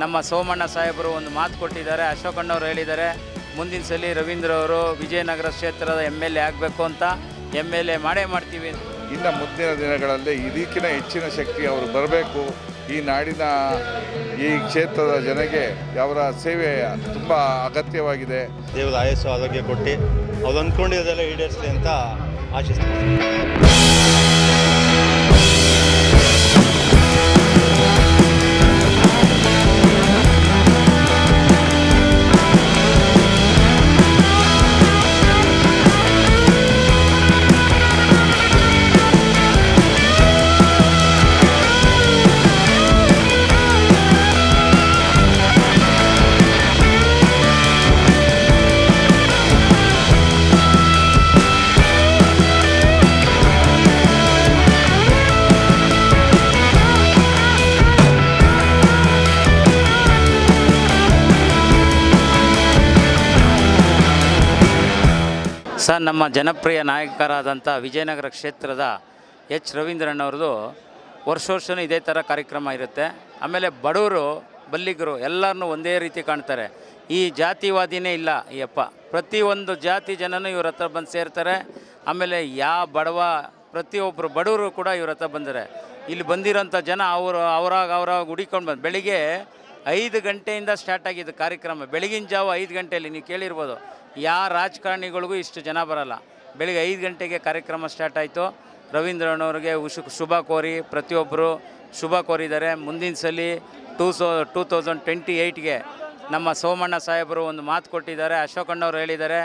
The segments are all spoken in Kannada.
ನಮ್ಮ ಸೋಮಣ್ಣ ಸಾಹೇಬರು ಒಂದು ಮಾತು ಕೊಟ್ಟಿದ್ದಾರೆ. ಅಶೋಕಣ್ಣವ್ರು ಹೇಳಿದ್ದಾರೆ, ಮುಂದಿನ ಸಲ ರವೀಂದ್ರ ಅವರು ವಿಜಯನಗರ ಕ್ಷೇತ್ರದ MLA ಆಗಬೇಕು ಅಂತ. MLA ಮಾಡೇ ಮಾಡ್ತೀವಿ. ಇನ್ನು ಮುಂದಿನ ದಿನಗಳಲ್ಲಿ ಇದಕ್ಕಿಂತ ಹೆಚ್ಚಿನ ಶಕ್ತಿ ಅವರು ಬರಬೇಕು. ಈ ನಾಡಿನ ಈ ಕ್ಷೇತ್ರದ ಜನಗೆ ಅವರ ಸೇವೆ ತುಂಬ ಅಗತ್ಯವಾಗಿದೆ. ದೇವರ ಆಯಸ್ಸು ಆರೋಗ್ಯ ಕೊಟ್ಟು ಅವ್ರು ಅಂದ್ಕೊಂಡಿರೋದೆಲ್ಲ ಈಡೇರಿಸಲಿ ಅಂತ ಆಶಿಸ್ತೀನಿ. ಸರ್, ನಮ್ಮ ಜನಪ್ರಿಯ ನಾಯಕರಾದಂಥ ವಿಜಯನಗರ ಕ್ಷೇತ್ರದ ರವೀಂದ್ರಣ್ಣವ್ರದ್ದು ವರ್ಷವೂ ಇದೇ ಥರ ಕಾರ್ಯಕ್ರಮ ಇರುತ್ತೆ. ಆಮೇಲೆ ಬಡವರು ಬಲ್ಲಿಗರು ಎಲ್ಲರನ್ನೂ ಒಂದೇ ರೀತಿ ಕಾಣ್ತಾರೆ. ಈ ಜಾತಿವಾದಿನೇ ಇಲ್ಲ ಈ ಅಪ್ಪ. ಪ್ರತಿಯೊಂದು ಜಾತಿ ಜನನೂ ಇವ್ರ ಹತ್ರ ಬಂದು ಸೇರ್ತಾರೆ. ಆಮೇಲೆ ಪ್ರತಿಯೊಬ್ಬರು ಬಡವರು ಕೂಡ ಇವ್ರ ಹತ್ರ ಬಂದರೆ ಇಲ್ಲಿ ಬಂದಿರೋಂಥ ಜನ ಅವರಾಗ ಹುಡಿಕೊಂಡು ಬಂದು ಬೆಳಿಗ್ಗೆ 5 ಗಂಟೆಯಿಂದ ಸ್ಟಾರ್ಟ್ ಆಗಿದ್ದು ಕಾರ್ಯಕ್ರಮ. ಬೆಳಗಿನ ಜಾವ 5 ಗಂಟೆಯಲ್ಲಿ ನೀವು ಕೇಳಿರ್ಬೋದು, ಯಾವ ರಾಜಕಾರಣಿಗಳಿಗೂ ಇಷ್ಟು ಜನ ಬರಲ್ಲ. ಬೆಳಿಗ್ಗೆ 5 ಗಂಟೆಗೆ ಕಾರ್ಯಕ್ರಮ ಸ್ಟಾರ್ಟ್ ಆಯಿತು. ರವೀಂದ್ರಣ್ಣವ್ರಿಗೆ ಶುಭ ಕೋರಿ ಪ್ರತಿಯೊಬ್ಬರು ಶುಭ ಕೋರಿದ್ದಾರೆ. ಮುಂದಿನ ಸಲ 2028ಗೆ ನಮ್ಮ ಸೋಮಣ್ಣ ಸಾಹೇಬರು ಒಂದು ಮಾತು ಕೊಟ್ಟಿದ್ದಾರೆ. ಅಶೋಕಣ್ಣವ್ರು ಹೇಳಿದ್ದಾರೆ,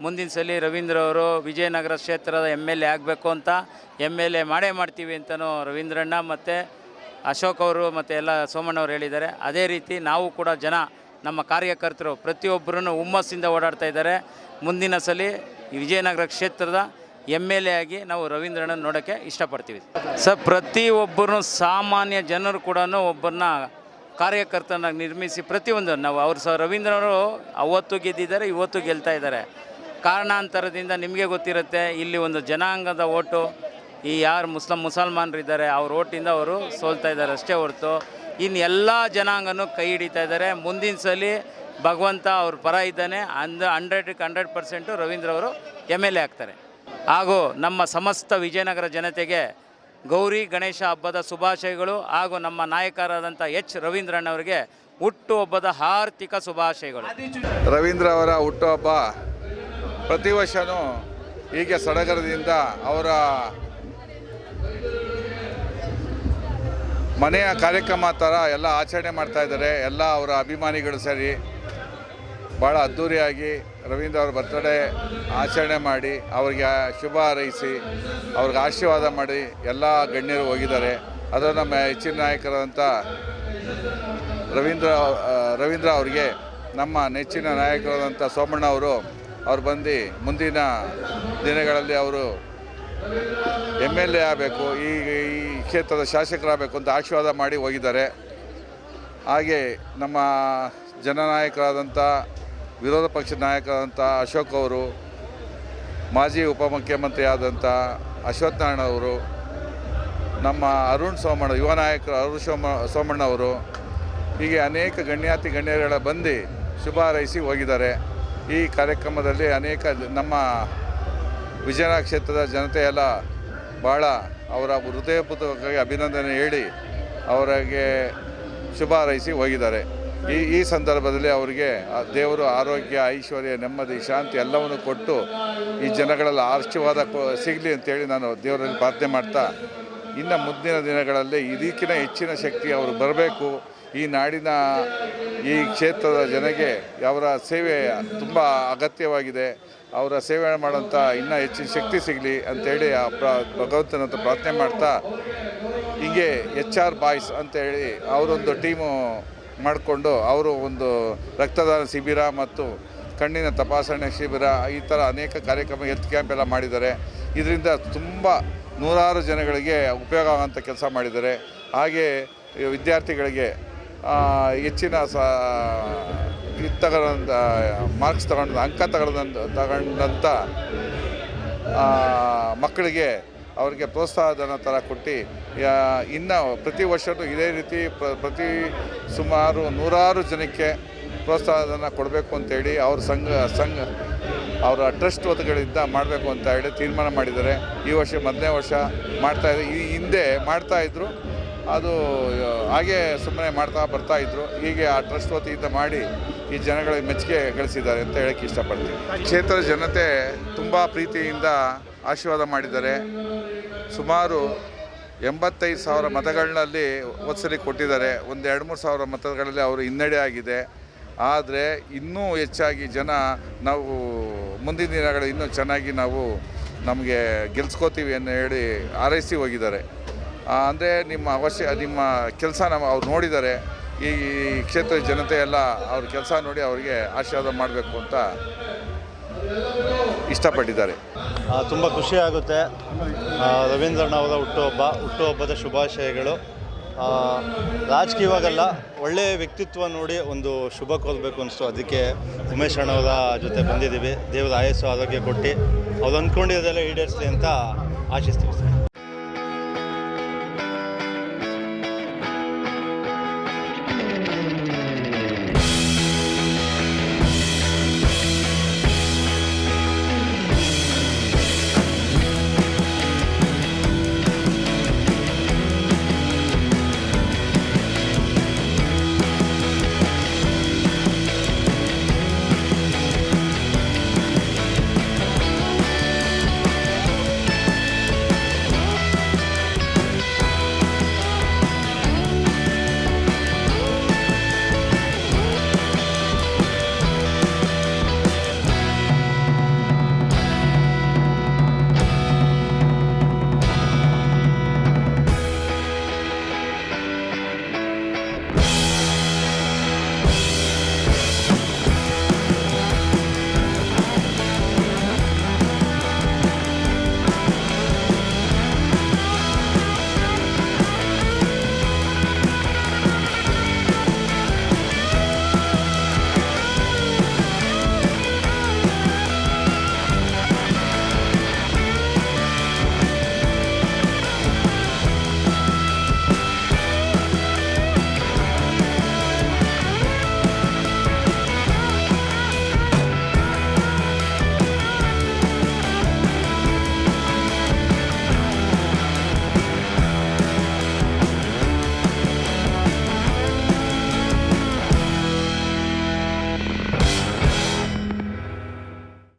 ಮುಂದಿನ ಸಲ ರವೀಂದ್ರ ಅವರು ವಿಜಯನಗರ ಕ್ಷೇತ್ರದ MLA ಆಗಬೇಕು ಅಂತ. MLA ಮಾಡೇ ಮಾಡ್ತೀವಿ ಅಂತಲೂ ರವೀಂದ್ರಣ್ಣ ಮತ್ತು ಅಶೋಕ್ ಅವರು ಮತ್ತು ಎಲ್ಲ ಸೋಮಣ್ಣವ್ರು ಹೇಳಿದ್ದಾರೆ. ಅದೇ ರೀತಿ ನಾವು ಕೂಡ ನಮ್ಮ ಕಾರ್ಯಕರ್ತರು ಪ್ರತಿಯೊಬ್ಬರೂ ಹುಮ್ಮಸ್ಸಿಂದ ಓಡಾಡ್ತಾ ಇದ್ದಾರೆ. ಮುಂದಿನ ಸಲ ವಿಜಯನಗರ ಕ್ಷೇತ್ರದ MLA ಆಗಿ ನಾವು ರವೀಂದ್ರಣ್ಣನ ನೋಡೋಕ್ಕೆ ಇಷ್ಟಪಡ್ತೀವಿ. ಸರ್, ಪ್ರತಿಯೊಬ್ಬರೂ ಸಾಮಾನ್ಯ ಜನರು ಕೂಡ ಒಬ್ಬರನ್ನ ಕಾರ್ಯಕರ್ತನಾಗಿ ನಿರ್ಮಿಸಿ ಪ್ರತಿಯೊಂದು ನಾವು ರವೀಂದ್ರವರು ಅವತ್ತು ಗೆದ್ದಿದ್ದಾರೆ, ಇವತ್ತು ಗೆಲ್ತಾ ಇದ್ದಾರೆ. ಕಾರಣಾಂತರದಿಂದ ನಿಮಗೆ ಗೊತ್ತಿರುತ್ತೆ, ಇಲ್ಲಿ ಒಂದು ಜನಾಂಗದ ಓಟು, ಈ ಯಾರು ಮುಸಲ್ಮಾನರಿದ್ದಾರೆ ಅವ್ರ ಓಟಿಂದ ಅವರು ಸೋಲ್ತಾ ಇದ್ದಾರೆ ಅಷ್ಟೇ ಹೊರತು ಇನ್ನು ಎಲ್ಲ ಜನಾಂಗನೂ ಕೈ ಹಿಡಿತಾ ಇದ್ದಾರೆ. ಮುಂದಿನ ಸಲ ಭಗವಂತ ಅವ್ರ ಪರ ಇದ್ದಾನೆ. 100% ರವೀಂದ್ರ ಅವರು MLA ಆಗ್ತಾರೆ. ಹಾಗೂ ನಮ್ಮ ಸಮಸ್ತ ವಿಜಯನಗರ ಜನತೆಗೆ ಗೌರಿ ಗಣೇಶ ಹಬ್ಬದ ಶುಭಾಶಯಗಳು. ಹಾಗೂ ನಮ್ಮ ನಾಯಕರಾದಂಥ ರವೀಂದ್ರಣ್ಣವರಿಗೆ ಹುಟ್ಟುಹಬ್ಬದ ಆರ್ಥಿಕ ಶುಭಾಶಯಗಳು. ರವೀಂದ್ರ ಅವರ ಹುಟ್ಟುಹಬ್ಬ ಪ್ರತಿ ವರ್ಷವೂ ಹೀಗೆ ಸಡಗರದಿಂದ ಅವರ ಮನೆಯ ಕಾರ್ಯಕ್ರಮ ಥರ ಎಲ್ಲ ಆಚರಣೆ ಮಾಡ್ತಾಯಿದ್ದಾರೆ. ಎಲ್ಲ ಅವರ ಅಭಿಮಾನಿಗಳು ಸೇರಿ ಭಾಳ ಅದ್ಧೂರಿಯಾಗಿ ರವೀಂದ್ರ ಅವ್ರ ಬರ್ತಡೇ ಆಚರಣೆ ಮಾಡಿ ಅವ್ರಿಗೆ ಶುಭ ಹಾರೈಸಿ ಅವ್ರಿಗೆ ಆಶೀರ್ವಾದ ಮಾಡಿ ಎಲ್ಲ ಗಣ್ಯರು ಹೋಗಿದ್ದಾರೆ. ಅದು ನಮ್ಮ ಹೆಚ್ಚಿನ ನಾಯಕರಾದಂಥ ರವೀಂದ್ರ ಅವರಿಗೆ ನಮ್ಮ ನೆಚ್ಚಿನ ನಾಯಕರಾದಂಥ ಸೋಮಣ್ಣ ಅವ್ರು ಬಂದು ಮುಂದಿನ ದಿನಗಳಲ್ಲಿ ಅವರು MLA ಆಗಬೇಕು, ಈ ಕ್ಷೇತ್ರದ ಶಾಸಕರಾಗಬೇಕು ಅಂತ ಆಶೀರ್ವಾದ ಮಾಡಿ ಹೋಗಿದ್ದಾರೆ. ಹಾಗೆ ನಮ್ಮ ಜನನಾಯಕರಾದಂಥ ವಿರೋಧ ಪಕ್ಷದ ನಾಯಕರಾದಂಥ ಅಶೋಕ್ ಅವರು, ಮಾಜಿ ಉಪಮುಖ್ಯಮಂತ್ರಿ ಆದಂಥ ಅಶ್ವತ್ಥ ನಾರಾಯಣ ಅವರು, ನಮ್ಮ ಯುವ ನಾಯಕರು ಅರುಣ್ ಸೋಮಣ್ಣ ಅವರು, ಹೀಗೆ ಅನೇಕ ಗಣ್ಯರುಗಳ ಬಂದು ಶುಭ ಹಾರೈಸಿ ಹೋಗಿದ್ದಾರೆ. ಈ ಕಾರ್ಯಕ್ರಮದಲ್ಲಿ ಅನೇಕ ನಮ್ಮ ವಿಜಯನಗರ ಕ್ಷೇತ್ರದ ಜನತೆಯೆಲ್ಲ ಭಾಳ ಅವರ ಹೃದಯಪೂರ್ವಕವಾಗಿ ಅಭಿನಂದನೆ ಹೇಳಿ ಅವರಿಗೆ ಶುಭ ಹಾರೈಸಿ ಹೋಗಿದ್ದಾರೆ. ಈ ಸಂದರ್ಭದಲ್ಲಿ ಅವರಿಗೆ ದೇವರು ಆರೋಗ್ಯ, ಐಶ್ವರ್ಯ, ನೆಮ್ಮದಿ, ಶಾಂತಿ ಎಲ್ಲವನ್ನು ಕೊಟ್ಟು ಈ ಜನಗಳೆಲ್ಲ ಆಶೀರ್ವಾದ ಸಿಗಲಿ ಅಂತೇಳಿ ನಾನು ದೇವರಲ್ಲಿ ಪ್ರಾರ್ಥನೆ ಮಾಡ್ತಾ, ಇನ್ನು ಮುಂದಿನ ದಿನಗಳಲ್ಲಿ ಇದಕ್ಕಿಂತ ಹೆಚ್ಚಿನ ಶಕ್ತಿ ಅವರು ಬರಬೇಕು. ಈ ನಾಡಿನ ಈ ಕ್ಷೇತ್ರದ ಜನಗೆ ಅವರ ಸೇವೆ ತುಂಬ ಅಗತ್ಯವಾಗಿದೆ. ಅವರ ಸೇವೆ ಮಾಡೋಂಥ ಇನ್ನೂ ಹೆಚ್ಚಿನ ಶಕ್ತಿ ಸಿಗಲಿ ಅಂಥೇಳಿ ಭಗವಂತನಂತ ಪ್ರಾರ್ಥನೆ ಮಾಡ್ತಾ, ಹೀಗೆ HR ಬಾಯ್ಸ್ ಅಂತೇಳಿ ಅವರೊಂದು ಟೀಮು ಮಾಡಿಕೊಂಡು ಅವರು ಒಂದು ರಕ್ತದಾನ ಶಿಬಿರ ಮತ್ತು ಕಣ್ಣಿನ ತಪಾಸಣೆ ಶಿಬಿರ ಈ ಥರ ಅನೇಕ ಕಾರ್ಯಕ್ರಮ ಹೆಲ್ತ್ ಕ್ಯಾಂಪ್ ಎಲ್ಲ ಮಾಡಿದ್ದಾರೆ. ಇದರಿಂದ ತುಂಬ ನೂರಾರು ಜನಗಳಿಗೆ ಉಪಯೋಗ ಆಗೋಂಥ ಕೆಲಸ ಮಾಡಿದ್ದಾರೆ. ಹಾಗೆ ವಿದ್ಯಾರ್ಥಿಗಳಿಗೆ ಹೆಚ್ಚಿನ ಮಾರ್ಕ್ಸ್ ಅಂಕ ತಗೊಂಡಂಥ ಮಕ್ಕಳಿಗೆ ಅವರಿಗೆ ಪ್ರೋತ್ಸಾಹಧನ ಥರ ಕೊಟ್ಟು ಇನ್ನು ಪ್ರತಿ ವರ್ಷವೂ ಇದೇ ರೀತಿ ಪ್ರತಿ ಸುಮಾರು 100 ಜನಕ್ಕೆ ಪ್ರೋತ್ಸಾಹಧನ ಕೊಡಬೇಕು ಅಂತೇಳಿ ಅವ್ರ ಸಂಘ ಅವರ ಟ್ರಸ್ಟ್ ವತಿಗಳಿಂದ ಮಾಡಬೇಕು ಅಂತ ಹೇಳಿ ತೀರ್ಮಾನ ಮಾಡಿದ್ದಾರೆ. ಈ ವರ್ಷ 1ನೇ ವರ್ಷ ಮಾಡ್ತಾಯಿದ್ದಾರೆ. ಈ ಹಿಂದೆ ಮಾಡ್ತಾಯಿದ್ರು, ಅದು ಹಾಗೆ ಸುಮ್ಮನೆ ಬರ್ತಾಯಿದ್ರು. ಹೀಗೆ ಆ ಟ್ರಸ್ಟ್ ವತಿಯಿಂದ ಮಾಡಿ ಈ ಜನಗಳಿಗೆ ಮೆಚ್ಚುಗೆ ಗಳಿಸಿದ್ದಾರೆ ಅಂತ ಹೇಳೋಕ್ಕೆ ಇಷ್ಟಪಡ್ತೀನಿ. ಕ್ಷೇತ್ರದ ಜನತೆ ತುಂಬ ಪ್ರೀತಿಯಿಂದ ಆಶೀರ್ವಾದ ಮಾಡಿದ್ದಾರೆ. ಸುಮಾರು 85,000 ಮತಗಳಲ್ಲಿ ಒತ್ಸಲಿ ಕೊಟ್ಟಿದ್ದಾರೆ. ಒಂದು 2-3 ಸಾವಿರ ಮತಗಳಲ್ಲಿ ಅವರು ಹಿನ್ನಡೆ ಆಗಿದೆ. ಆದರೆ ಇನ್ನೂ ಹೆಚ್ಚಾಗಿ ಜನ ನಾವು ಮುಂದಿನ ದಿನಗಳಲ್ಲಿ ಇನ್ನೂ ಚೆನ್ನಾಗಿ ನಮಗೆ ಗೆಲ್ಸ್ಕೋತೀವಿ ಅಂತ ಹೇಳಿ ಹಾರೈಸಿ ಹೋಗಿದ್ದಾರೆ. ಅಂದರೆ ನಿಮ್ಮ ಕೆಲಸ ಅವ್ರು ನೋಡಿದ್ದಾರೆ. ಈ ಕ್ಷೇತ್ರದ ಜನತೆ ಎಲ್ಲ ಅವ್ರ ಕೆಲಸ ನೋಡಿ ಅವರಿಗೆ ಆಶೀರ್ವಾದ ಮಾಡಬೇಕು ಅಂತ ಇಷ್ಟಪಟ್ಟಿದ್ದಾರೆ. ತುಂಬ ಖುಷಿಯಾಗುತ್ತೆ. ರವೀಂದ್ರಣ್ಣ ಅವರ ಹುಟ್ಟುಹಬ್ಬದ ಶುಭಾಶಯಗಳು. ರಾಜಕೀಯವಾಗಲ್ಲ, ಒಳ್ಳೆಯ ವ್ಯಕ್ತಿತ್ವ ನೋಡಿ ಒಂದು ಶುಭ ಕೋರಬೇಕು ಅನಿಸ್ತು. ಅದಕ್ಕೆ ಉಮೇಶ್ ಅಣ್ಣವರ ಜೊತೆ ಬಂದಿದ್ದೀವಿ. ದೇವರ ಆಯಸ್ಸು ಆರೋಗ್ಯ ಕೊಟ್ಟು ಅವ್ರು ಅಂದ್ಕೊಂಡಿರೋದೆಲ್ಲ ಈಡೇರಿಸಲಿ ಅಂತ ಆಶಿಸ್ತೀವಿ ಸರ್.